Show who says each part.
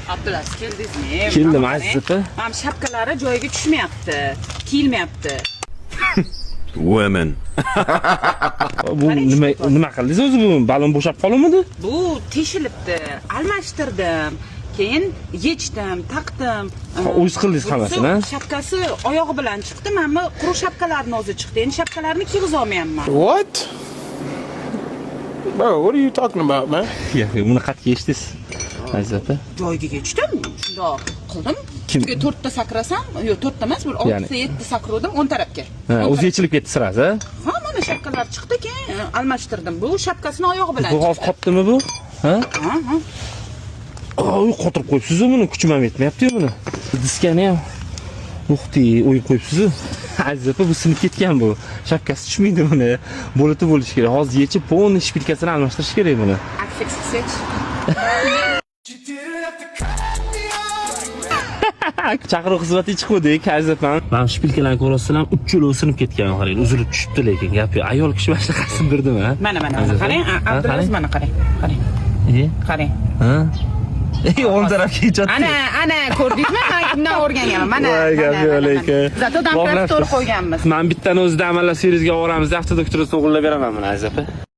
Speaker 1: Abdulaziz keldingizmi?
Speaker 2: Keldim, Aziz opa.
Speaker 1: Mana shapkalari joyiga tushmayapti, kiyilmayapti.
Speaker 3: Women.
Speaker 2: Bu nima qildingiz o'zi bu? Balon bo'shab qolmadi?
Speaker 1: Bu teshilibdi, almashtirdim. Keyin yechdim, taqdim.
Speaker 2: O'z qildingiz hammasini, ha?
Speaker 1: Shapkasi oyog'i bilan chiqdi, mana quruq shapkalarni o'zi chiqdi. Endi shapkalarni kiygiza olmayapman.
Speaker 4: What? Bro, what are you talking about, man?
Speaker 2: Yo'q, buni qatga eshitdingiz. Aziz opa.
Speaker 1: Joyiga yechdim, shundoq qildim.
Speaker 2: Kim-
Speaker 1: Ustiga 4 ta sakrasam, yo'q 4 ta emas, bir 6 ta 7 ta sakruvdim 10 tarafga.
Speaker 2: Ha, o'zi yechilib ketdi sirasi, ha?
Speaker 1: Ha, mana shapkalar chiqdi, keyin almashtirdim. Bu shapkasini oyog'i bilan
Speaker 2: Bu hozir qotdimi bu? Ha?
Speaker 1: Ha.
Speaker 2: Oy, qotirib qo'yibsiz-ku buni, kuchim ham yetmayapti-yu buni. Diskani ham nuqti o'yib qo'yibsiz-ku. Aziz opa, bu sinib ketgan bu. Shapkasi tushmaydi buni. Bo'liti bo'lishi kerak. Hozir yechib, polni shpilkasini almashtirish kerak buni.
Speaker 1: Afix qilsach.
Speaker 2: Chaqiruv xizmatiga chiqdik, Aziz opa. Mana shpilkalarni ko'rasizlar, ucho'lov sinib ketgan, qarang, uzilib tushibdi lekin. Gap yo'q. Ayol kishi mana shunaqa qilib birdimi, ha?
Speaker 1: Mana qarang, Abdulaziz mana qarang. Qarang. Qarang.
Speaker 2: Ha? O'ng tarafga ijod.
Speaker 1: Ana ko'rdingizmi? Men kimdan o'rganganman? Mana.
Speaker 2: Voy, gap yo'q lekin.
Speaker 1: Zato damkasi to'g'ri qo'yganmiz.
Speaker 2: Men bittani o'zida amallab serizga olamiz, avtodoktorni o'g'irlab beraman mana, Aziz opa.